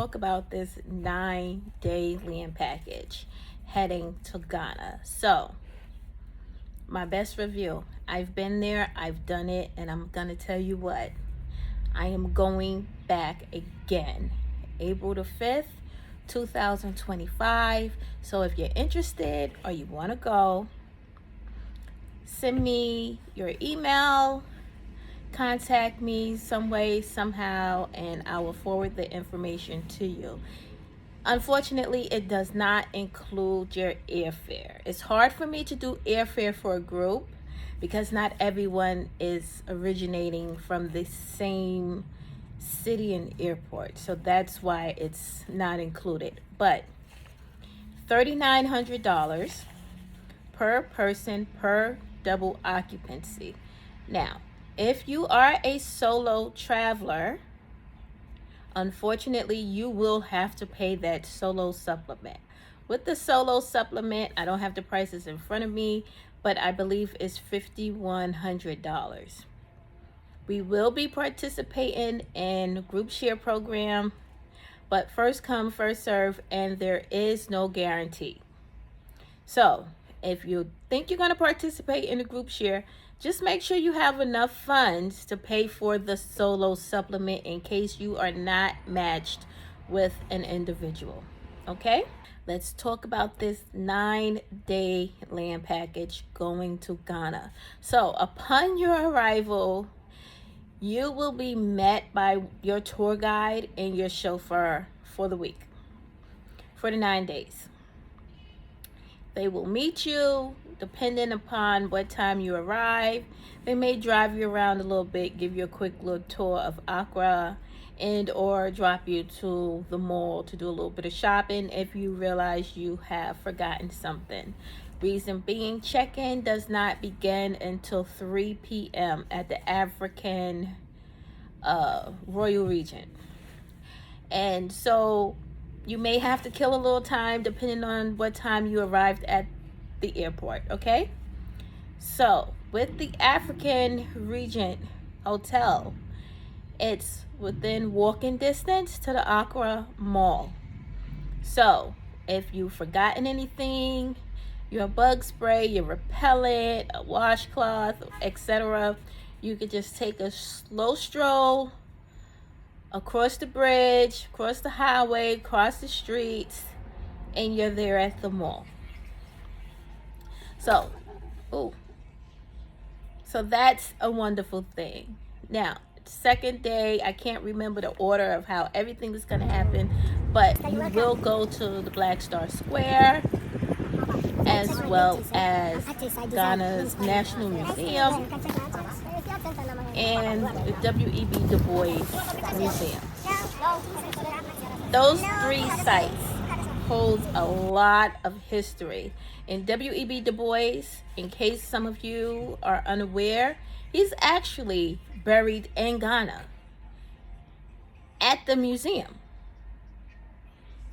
talk about this 9-day land package heading to Ghana. So, my best review. I've been there, I've done it, and I'm going to tell you what. I am going back again. April the 5th, 2025. So, if you're interested or you want to go, send me your email, contact me some way, somehow, and I will forward the information to you. Unfortunately, it does not include your airfare. It's hard for me to do airfare for a group because not everyone is originating from the same city and airport. So that's why it's not included. But $3,900 per person per double occupancy. Now, if you are a solo traveler, unfortunately, you will have to pay that solo supplement. With the solo supplement, I don't have the prices in front of me, but I believe it's $5,100. We will be participating in group share program, but first come, first serve, and there is no guarantee. So, if you think you're going to participate in a group share, just make sure you have enough funds to pay for the solo supplement in case you are not matched with an individual. Okay? Let's talk about this 9-day land package going to Ghana. So, upon your arrival, you will be met by your tour guide and your chauffeur for the week, for the 9 days. They will meet you depending upon what time you arrive. They may drive you around a little bit, give you a quick little tour of Accra, and or drop you to the mall to do a little bit of shopping if you realize you have forgotten something. Reason being, check-in does not begin until 3 p.m. at the African Royal Regent. And so you may have to kill a little time depending on what time you arrived at the airport, okay? So, with the African Regent Hotel, it's within walking distance to the Accra Mall. So, if you've forgotten anything, your bug spray, your repellent, a washcloth, etc., you could just take a slow stroll across the bridge, across the highway, across the streets, and you're there at the mall. So that's a wonderful thing. Now, second day, I can't remember the order of how everything is going to happen, but you will go to the Black Star Square, as well as Ghana's National Museum and the W.E.B. Du Bois Museum. Those three sites hold a lot of history. And W.E.B. Du Bois, in case some of you are unaware, he's actually buried in Ghana at the museum.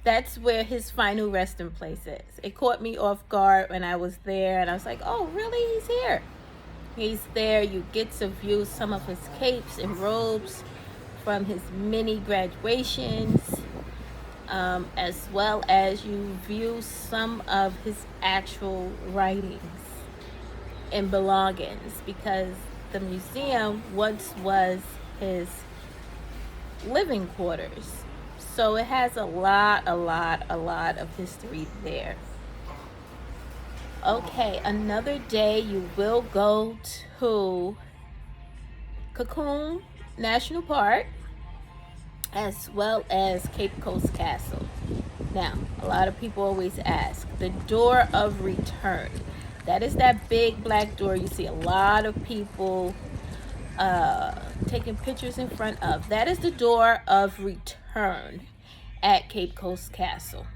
That's where his final resting place is. It caught me off guard when I was there, and I was like, oh, really? He's here. He's there. You get to view some of his capes and robes from his many graduations, as well as you view some of his actual writings and belongings, because the museum once was his living quarters. So it has a lot of history there. Okay, another day you will go to Cocoon National Park, as well as Cape Coast Castle. Now, a lot of people always ask, the door of return. That is that big black door you see a lot of people taking pictures in front of. That is the door of return at Cape Coast Castle.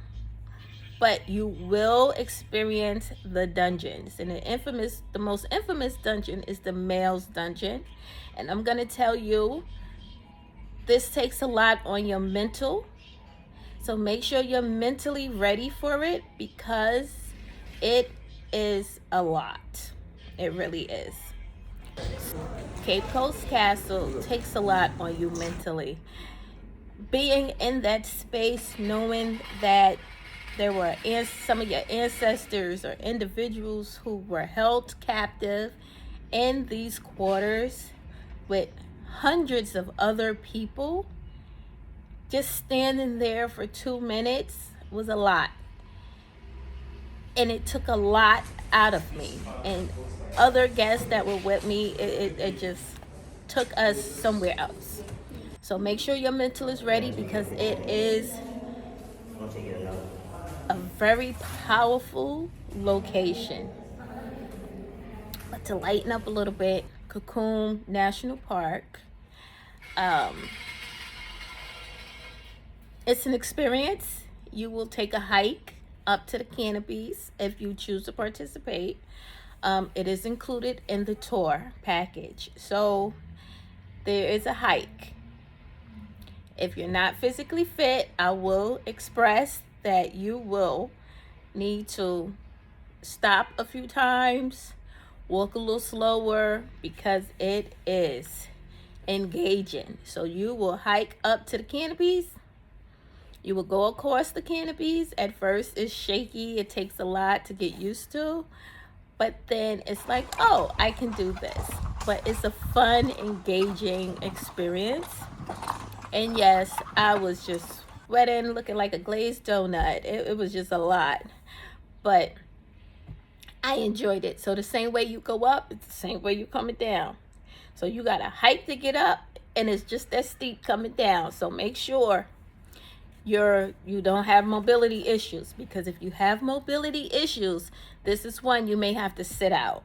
But you will experience the dungeons. And the most infamous dungeon is the male's dungeon. And I'm going to tell you, this takes a lot on your mental. So make sure you're mentally ready for it, because it is a lot. It really is. Cape Coast Castle takes a lot on you mentally. being in that space, knowing that there were some of your ancestors or individuals who were held captive in these quarters with hundreds of other people, just standing there for 2 minutes was a lot. And it took a lot out of me. And other guests that were with me, it just took us somewhere else. So make sure your mental is ready, because it is a very powerful location. But to lighten up a little bit, Cocoon National Park, it's an experience. You will take a hike up to the canopies if you choose to participate. It is included in the tour package. So there is a hike. If you're not physically fit, I will express that you will need to stop a few times, walk a little slower, because it is engaging. So you will hike up to the canopies. You will go across the canopies. At first it's shaky. It takes a lot to get used to. But then it's like, oh, I can do this. But it's a fun, engaging experience. And yes, I was just sweating, looking like a glazed donut. It was just a lot. But I enjoyed it. So the same way you go up, it's the same way you're coming down. So you got to hike to get up, and it's just that steep coming down. So make sure you don't have mobility issues, because if you have mobility issues, this is one you may have to sit out.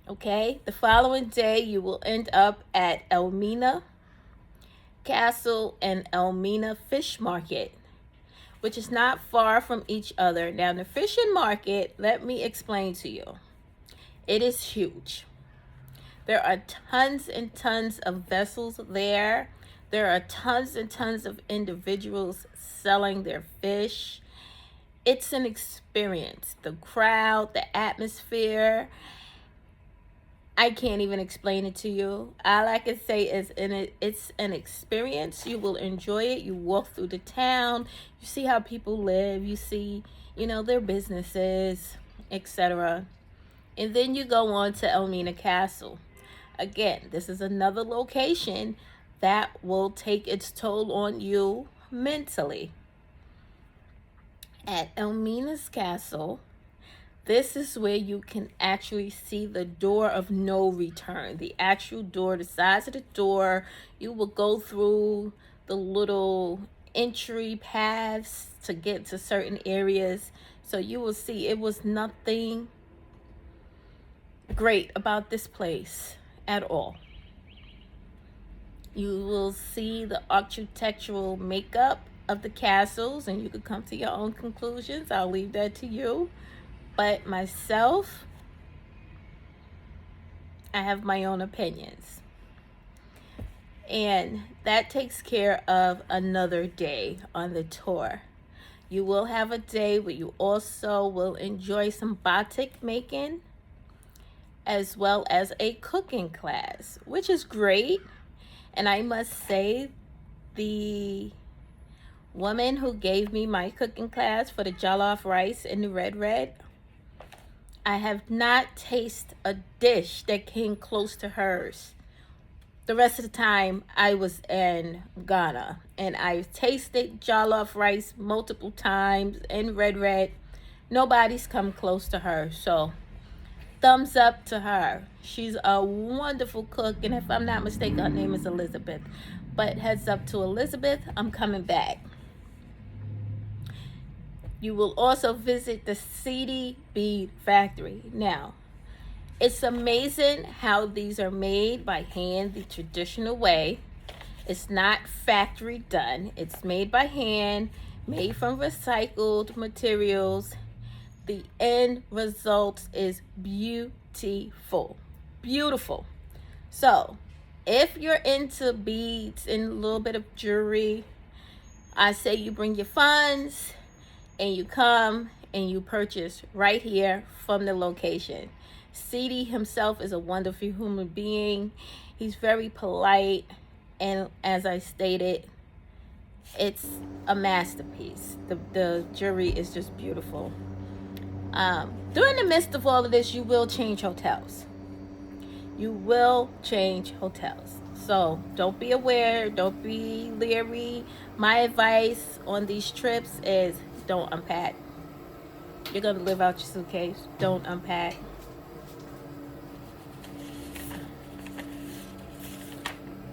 Okay, the following day you will end up at Elmina Castle and Elmina Fish Market, which is not far from each other. Now, the fishing market, let me explain to you. It is huge. There are tons and tons of vessels there. There are tons and tons of individuals selling their fish. It's an experience. The crowd, the atmosphere, I can't even explain it to you. All I can say is it's an experience. You will enjoy it. You walk through the town. You see how people live. You see, their businesses, etc. And then you go on to Elmina Castle. Again, this is another location that will take its toll on you mentally. At Elmina's Castle, this is where you can actually see the door of no return. The actual door, the size of the door. You will go through the little entry paths to get to certain areas. So you will see it was nothing great about this place at all. You will see the architectural makeup of the castles, and you could come to your own conclusions. I'll leave that to you. But myself, I have my own opinions. And that takes care of another day on the tour. You will have a day where you also will enjoy some batik making, as well as a cooking class, which is great. And I must say, the woman who gave me my cooking class for the jollof rice and the red, I have not tasted a dish that came close to hers. The rest of the time I was in Ghana, and I tasted jollof rice multiple times and red. Nobody's come close to her. So thumbs up to her. She's a wonderful cook, and if I'm not mistaken, her name is Elizabeth. But heads up to Elizabeth, I'm coming back. You will also visit the seedy bead factory. Now, it's amazing how these are made by hand the traditional way. It's not factory done. It's made by hand, made from recycled materials. The end result is beautiful. Beautiful. So, if you're into beads and a little bit of jewelry, I say you bring your funds and you come and you purchase right here from the location. Seedy himself is a wonderful human being. He's very polite. And as I stated, it's a masterpiece. The jewelry is just beautiful. During the midst of all of this, you will change hotels. You will change hotels. So don't be aware, don't be leery. My advice on these trips is don't unpack. You're going to live out your suitcase. Don't unpack.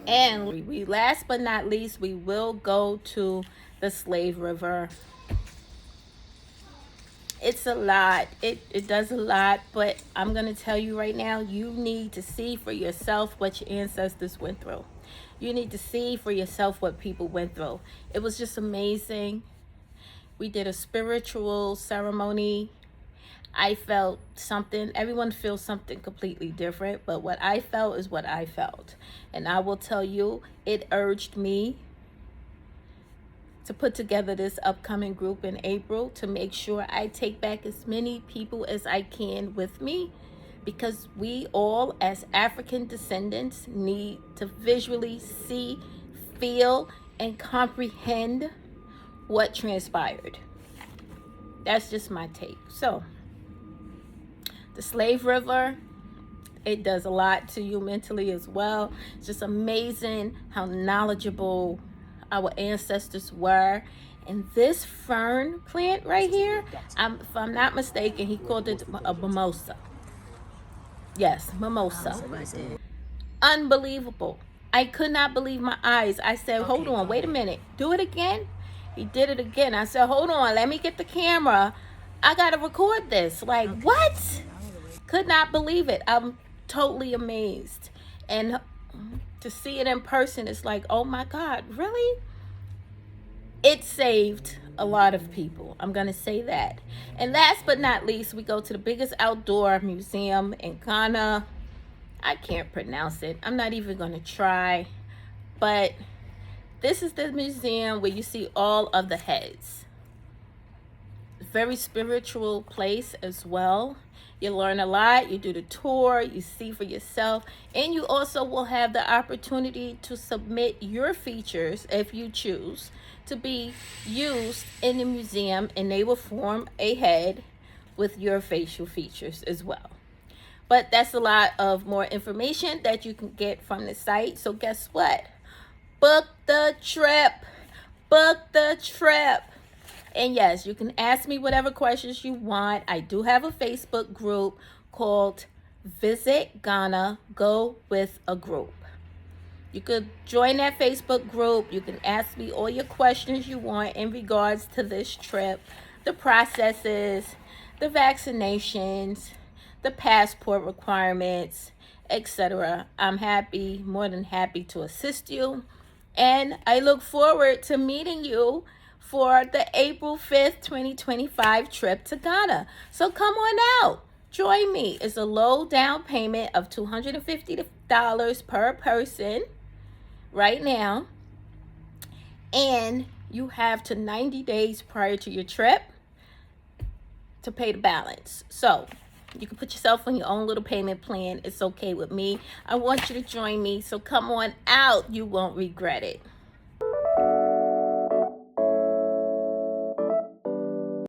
And we last but not least, we will go to the Slave River. It's a lot. It does a lot, but I'm going to tell you right now, you need to see for yourself what your ancestors went through. You need to see for yourself what people went through. It was just amazing. We did a spiritual ceremony. I felt something. Everyone feels something completely different, but what I felt is what I felt. And I will tell you, it urged me to put together this upcoming group in April to make sure I take back as many people as I can with me, because we all as African descendants need to visually see, feel, and comprehend what transpired. That's just my take. So the Slave River, it does a lot to you mentally as well. It's just amazing how knowledgeable our ancestors were. And this fern plant right here, if I'm not mistaken, he called it a mimosa. Yes, mimosa. Unbelievable. I could not believe my eyes. I said, hold on, wait a minute. Do it again? He did it again. I said, hold on, let me get the camera. I got to record this. Like, what? Could not believe it. I'm totally amazed. And to see it in person, it's like, oh my God, really? It saved a lot of people. I'm going to say that. And last but not least, we go to the biggest outdoor museum in Ghana. I can't pronounce it. I'm not even going to try. But this is the museum where you see all of the heads. Very spiritual place as well. You learn a lot, you do the tour, you see for yourself, and you also will have the opportunity to submit your features, if you choose, to be used in the museum, and they will form a head with your facial features as well. But that's a lot of more information that you can get from the site. So guess what? Book the trip. Book the trip. And yes, you can ask me whatever questions you want. I do have a Facebook group called Visit Ghana, Go with a Group. You could join that Facebook group. You can ask me all your questions you want in regards to this trip, the processes, the vaccinations, the passport requirements, etc. I'm happy, more than happy to assist you. And I look forward to meeting you for the April 5th, 2025 trip to Ghana. So come on out. Join me. It's a low down payment of $250 per person right now. And you have to 90 days prior to your trip to pay the balance. So you can put yourself on your own little payment plan. It's okay with me. I want you to join me. So come on out. You won't regret it.